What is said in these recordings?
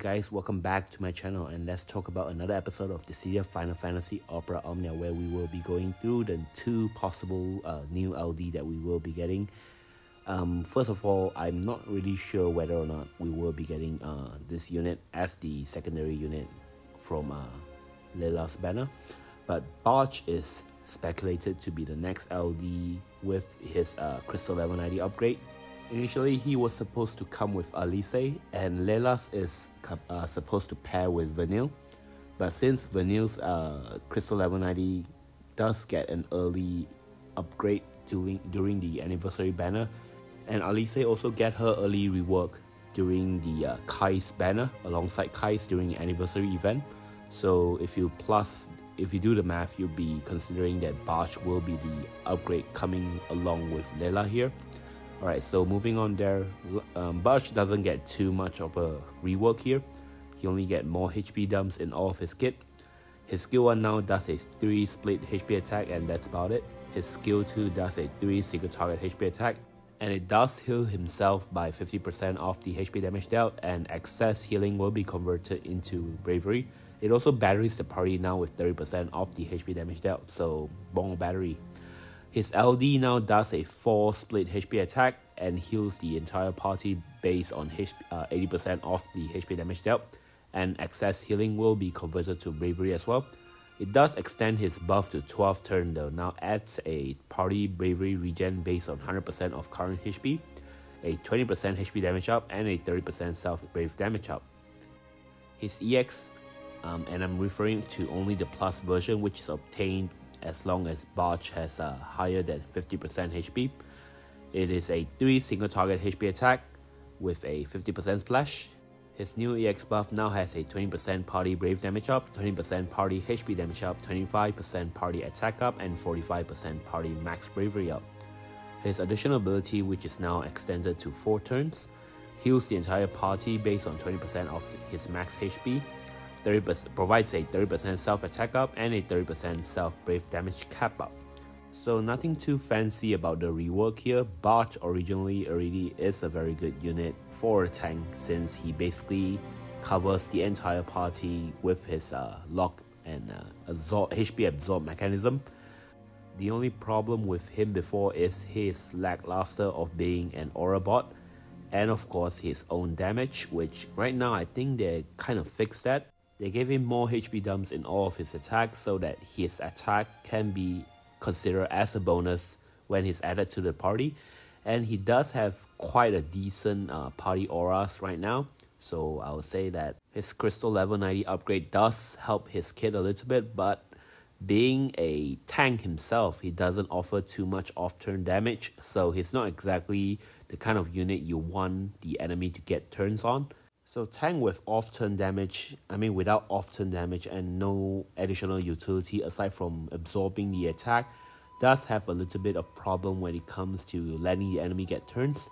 guys, welcome back to my channel, and let's talk about another episode of Dissidia Final Fantasy Opera Omnia, where we will be going through the two possible new LD that we will be getting. First of all, I'm not really sure whether or not we will be getting this unit as the secondary unit from Leila's banner, but Basch is speculated to be the next LD with his Crystal Level 90 upgrade. Initially, he was supposed to come with Alice, and Leila's is supposed to pair with Vanille. But since Vanille's Crystal Level 90 does get an early upgrade during the anniversary banner, and Alice also get her early rework during the Kai's banner alongside Kai's during the anniversary event. So if you do the math, you'll be considering that Basch will be the upgrade coming along with Leila here. Alright, so moving on there, Basch doesn't get too much of a rework here. He only get more HP dumps in all of his kit. His skill 1 now does a 3 split HP attack, and that's about it. His skill 2 does a 3 single target HP attack, and it does heal himself by 50% off the HP damage dealt, and excess healing will be converted into bravery. It also batteries the party now with 30% off the HP damage dealt, so bong battery. His LD now does a 4 split HP attack and heals the entire party based on 80% off the HP damage dealt, and excess healing will be converted to bravery as well. It does extend his buff to 12 turn though, now adds a party bravery regen based on 100% of current HP, a 20% HP damage up, and a 30% self-brave damage up. His EX, and I'm referring to only the plus version, which is obtained as long as Basch has higher than 50% HP. It is a 3 single target HP attack with a 50% splash. His new EX buff now has a 20% party brave damage up, 20% party HP damage up, 25% party attack up, and 45% party max bravery up. His additional ability, which is now extended to 4 turns, heals the entire party based on 20% of his max HP, provides a 30% self-attack up, and a 30% self-brave damage cap up. So nothing too fancy about the rework here. Basch originally already is a very good unit for a tank, since he basically covers the entire party with his lock and HP absorb mechanism. The only problem with him before is his lackluster of being an Aurabot, and of course his own damage, which right now I think they kind of fixed that. They gave him more HP dumps in all of his attacks so that his attack can be considered as a bonus when he's added to the party. And he does have quite a decent party auras right now. So I would say that his Crystal Level 90 upgrade does help his kit a little bit, but being a tank himself, he doesn't offer too much off-turn damage. So he's not exactly the kind of unit you want the enemy to get turns on. So tank with off-turn damage, without off-turn damage and no additional utility aside from absorbing the attack, does have a little bit of problem when it comes to letting the enemy get turns.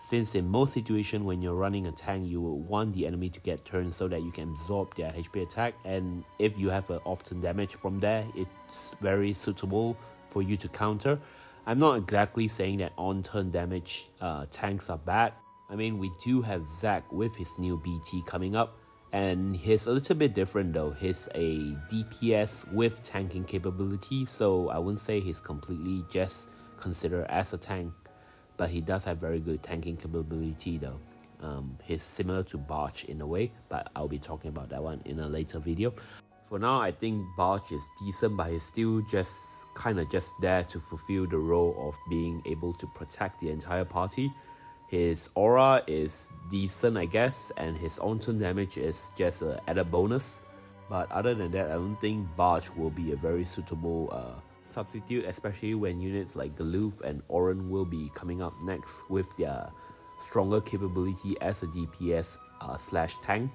Since in most situations when you're running a tank, you will want the enemy to get turns so that you can absorb their HP attack, and if you have an off-turn damage from there, it's very suitable for you to counter. I'm not exactly saying that on-turn damage tanks are bad. We do have Zack with his new BT coming up, and he's a little bit different though. He's a DPS with tanking capability, so I wouldn't say he's completely just considered as a tank, but he does have very good tanking capability though. He's similar to Basch in a way, but I'll be talking about that one in a later video. For now, I think Basch is decent, but he's still just there to fulfill the role of being able to protect the entire party. His aura is decent, I guess, and his on-turn damage is just an added bonus. But other than that, I don't think Basch will be a very suitable substitute, especially when units like Galoof and Oren will be coming up next with their stronger capability as a DPS / tank.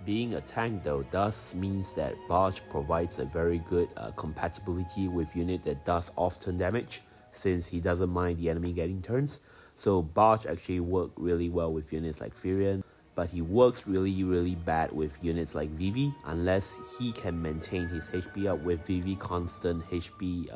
Being a tank though does means that Basch provides a very good compatibility with unit that does off-turn damage, since he doesn't mind the enemy getting turns. So Basch actually works really well with units like Furion, but he works really bad with units like Vivi unless he can maintain his HP up with Vivi constant HP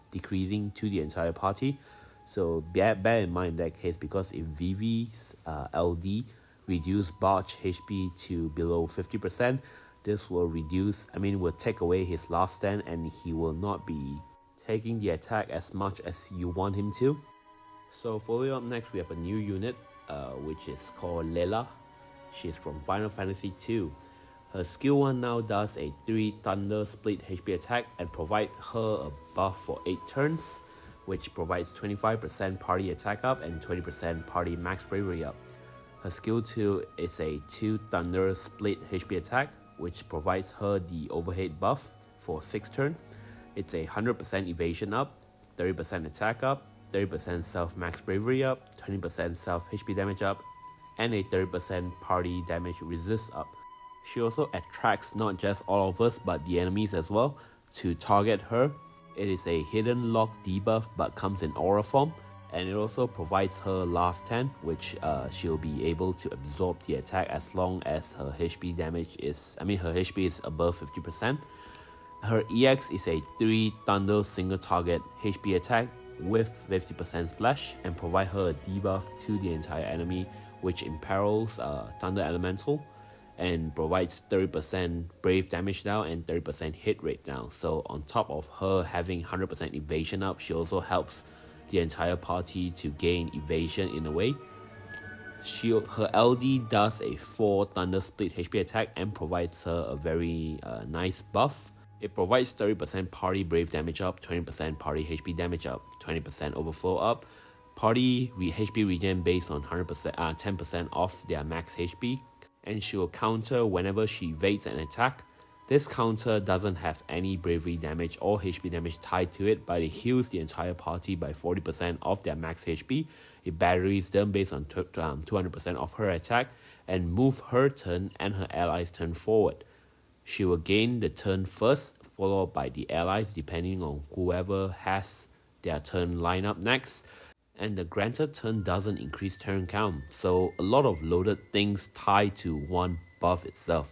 decreasing to the entire party. So bear in mind in that case, because if Vivi's LD reduce Basch HP to below 50%. This will will take away his last stand, and he will not be taking the attack as much as you want him to. So following up next, we have a new unit, which is called Leila. She's from Final Fantasy II. Her skill 1 now does a 3 Thunder Split HP attack and provide her a buff for 8 turns, which provides 25% party attack up and 20% party max bravery up. Her skill 2 is a 2 Thunder Split HP attack, which provides her the overhead buff for 6 turns. It's a 100% evasion up, 30% attack up, 30% self max bravery up, 20% self HP damage up, and a 30% party damage resist up. She also attracts not just all of us but the enemies as well to target her. It is a hidden lock debuff but comes in aura form, and it also provides her last stand, which she'll be able to absorb the attack as long as her HP is above 50%. Her EX is a 3 Thunder single target HP attack with 50% splash and provide her a debuff to the entire enemy, which imperils Thunder Elemental and provides 30% brave damage down and 30% hit rate down. So on top of her having 100% evasion up, she also helps the entire party to gain evasion in a way. Her LD does a 4 Thunder Split HP attack and provides her a very nice buff. It provides 30% party brave damage up, 20% party HP damage up, 20% overflow up, party HP regen based on 10% off their max HP, and she will counter whenever she evades an attack. This counter doesn't have any bravery damage or HP damage tied to it, but it heals the entire party by 40% of their max HP. It batteries them based on 200% of her attack and move her turn and her allies' turn forward. She will gain the turn first, followed by the allies depending on whoever has their turn line up next. And the granted turn doesn't increase turn count, so a lot of loaded things tied to one buff itself.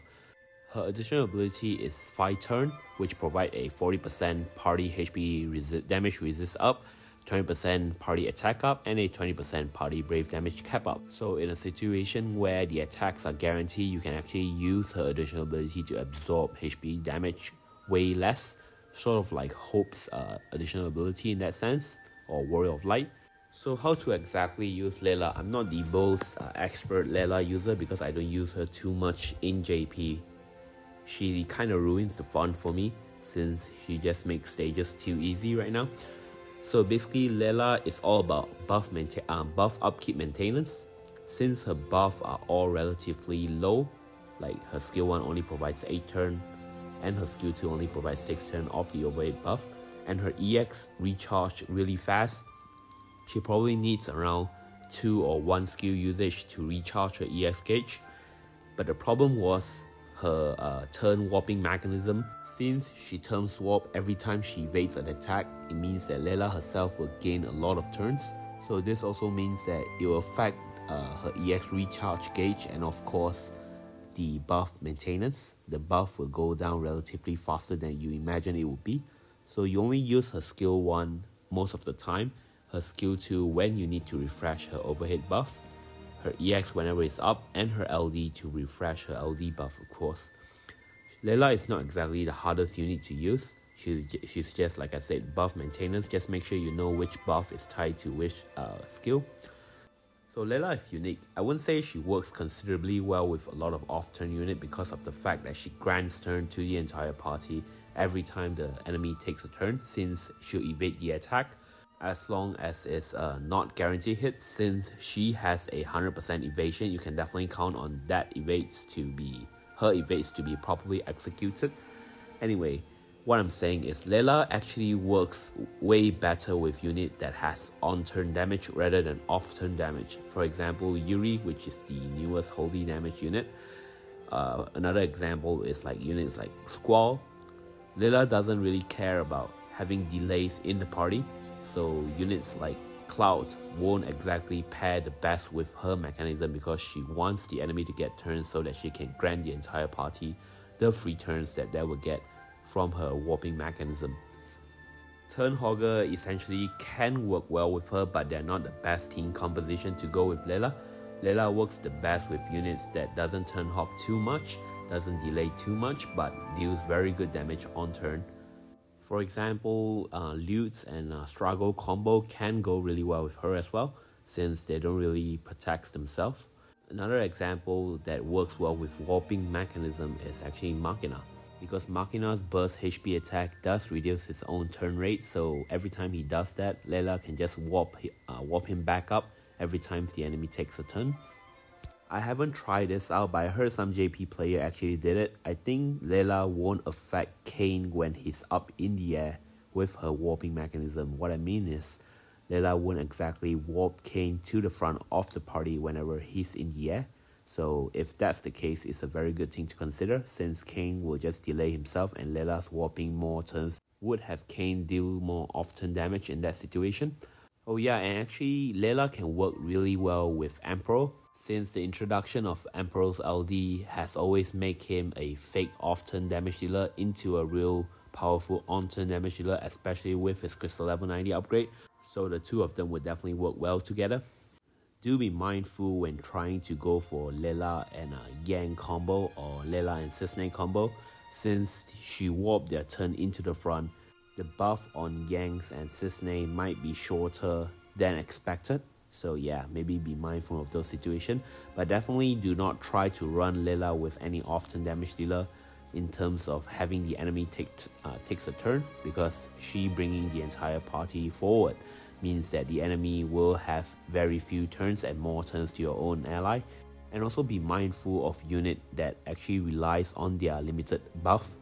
Her additional ability is 5 turn, which provide a 40% party HP damage resist up, 20% party attack up, and a 20% party brave damage cap up. So in a situation where the attacks are guaranteed, you can actually use her additional ability to absorb HP damage way less, sort of like Hope's additional ability in that sense, or Warrior of Light. So how to exactly use Leila? I'm not the most expert Leila user because I don't use her too much in JP. She kind of ruins the fun for me since she just makes stages too easy right now. So basically Leila is all about buff upkeep maintenance. Since her buff are all relatively low, like her skill 1 only provides 8 turn and her skill 2 only provides 6 turn of the overhead buff, and her EX recharge really fast. She probably needs around 2 or 1 skill usage to recharge her EX gauge. But the problem was her turn warping mechanism. Since she turn warp every time she evades an attack, it means that Leila herself will gain a lot of turns. So this also means that it will affect her EX recharge gauge and of course the buff maintenance. The buff will go down relatively faster than you imagine it would be. So you only use her skill 1 most of the time, her skill 2 when you need to refresh her overhead buff, her EX whenever it's up, and her LD to refresh her LD buff of course. Leila is not exactly the hardest unit to use. She's just, like I said, buff maintenance. Just make sure you know which buff is tied to which skill. So Leila is unique. I wouldn't say she works considerably well with a lot of off-turn unit because of the fact that she grants turn to the entire party every time the enemy takes a turn, since she'll evade the attack as long as it's not guaranteed hit. Since she has a 100% evasion, you can definitely count on that evades to be properly executed. Anyway, what I'm saying is Leila actually works way better with unit that has on-turn damage rather than off-turn damage. For example, Yuri, which is the newest holy damage unit. Another example is like units like Squall. Leila doesn't really care about having delays in the party, so units like Cloud won't exactly pair the best with her mechanism because she wants the enemy to get turns so that she can grant the entire party the free turns that they will get from her warping mechanism. Turn Hogger essentially can work well with her, but they're not the best team composition to go with Leila. Leila works the best with units that doesn't turn hog too much, doesn't delay too much, but deals very good damage on turn. For example, Lutes and Struggle combo can go really well with her as well, since they don't really protect themselves. Another example that works well with warping mechanism is actually Machina, because Machina's burst HP attack does reduce his own turn rate, so every time he does that, Leila can just warp him back up every time the enemy takes a turn. I haven't tried this out, but I heard some JP player actually did it. I think Leila won't affect Kain when he's up in the air with her warping mechanism. What I mean is, Leila won't exactly warp Kain to the front of the party whenever he's in the air. So if that's the case, it's a very good thing to consider, since Kain will just delay himself and Leila's warping more turns would have Kain deal more often damage in that situation. Oh yeah, and actually Leila can work really well with Emperor, since the introduction of Emperor's LD has always made him a fake off-turn damage dealer into a real powerful on-turn damage dealer, especially with his Crystal Level 90 upgrade, so the two of them would definitely work well together. Do be mindful when trying to go for Leila and Yang combo or Leila and Cissnei combo, since she warped their turn into the front. The buff on Yangs and Cissnei might be shorter than expected. So yeah, maybe be mindful of those situations, but definitely do not try to run Leila with any off-turn damage dealer in terms of having the enemy takes a turn, because she bringing the entire party forward means that the enemy will have very few turns and more turns to your own ally. And also be mindful of unit that actually relies on their limited buff.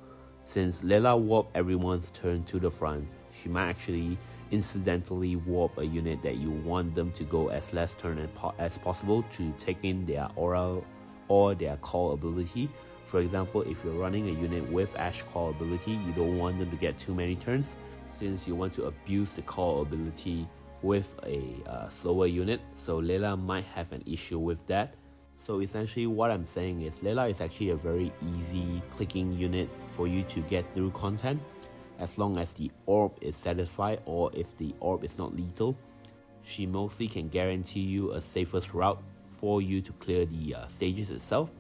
Since Leila warp everyone's turn to the front, she might actually incidentally warp a unit that you want them to go as less turn as possible to take in their aura or their call ability. For example, if you're running a unit with Ash call ability, you don't want them to get too many turns, since you want to abuse the call ability with a slower unit, so Leila might have an issue with that. So essentially what I'm saying is Leila is actually a very easy clicking unit for you to get through content, as long as the orb is satisfied, or if the orb is not lethal. She mostly can guarantee you a safest route for you to clear the stages itself.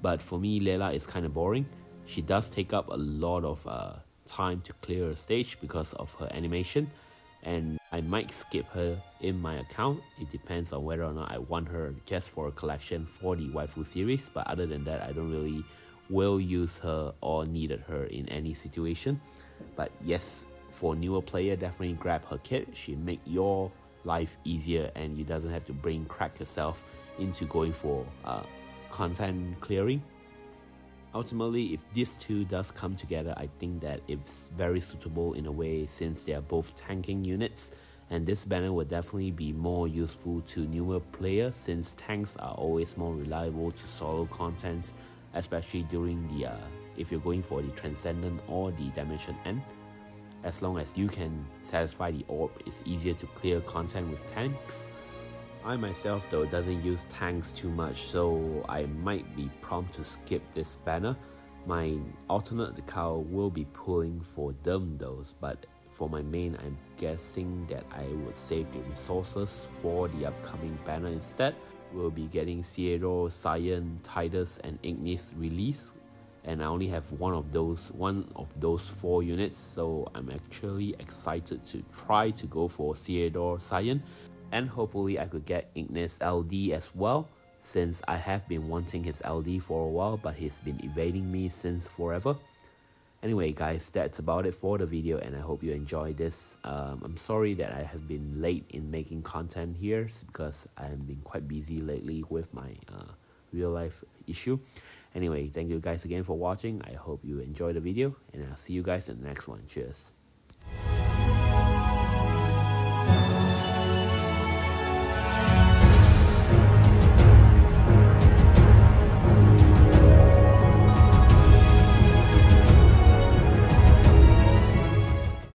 But for me, Leila is kind of boring. She does take up a lot of time to clear a stage because of her animation, and I might skip her in my account. It depends on whether or not I want her just for a collection for the waifu series, but other than that, I don't really will use her or needed her in any situation. But yes, for newer player, definitely grab her kit. She make your life easier and you doesn't have to brain crack yourself into going for content clearing. Ultimately, if these two does come together, I think that it's very suitable in a way, since they are both tanking units, and this banner would definitely be more useful to newer players, since tanks are always more reliable to solo contents, especially during the if you're going for the Transcendent or the Dimension End. As long as you can satisfy the orb, it's easier to clear content with tanks. I myself though doesn't use tanks too much, so I might be prompt to skip this banner. My alternate account will be pulling for them though, but for my main, I'm guessing that I would save the resources for the upcoming banner instead. We'll be getting Theodore, Cyan, Titus and Ignis release, and I only have one of those 4 units, so I'm actually excited to try to go for Theodore, Cyan, and hopefully I could get Ignis LD as well, since I have been wanting his LD for a while, but he's been evading me since forever. Anyway guys, that's about it for the video, and I hope you enjoyed this. I'm sorry that I have been late in making content here, because I have been quite busy lately with my real life issue. Anyway, thank you guys again for watching. I hope you enjoyed the video, and I'll see you guys in the next one. Cheers.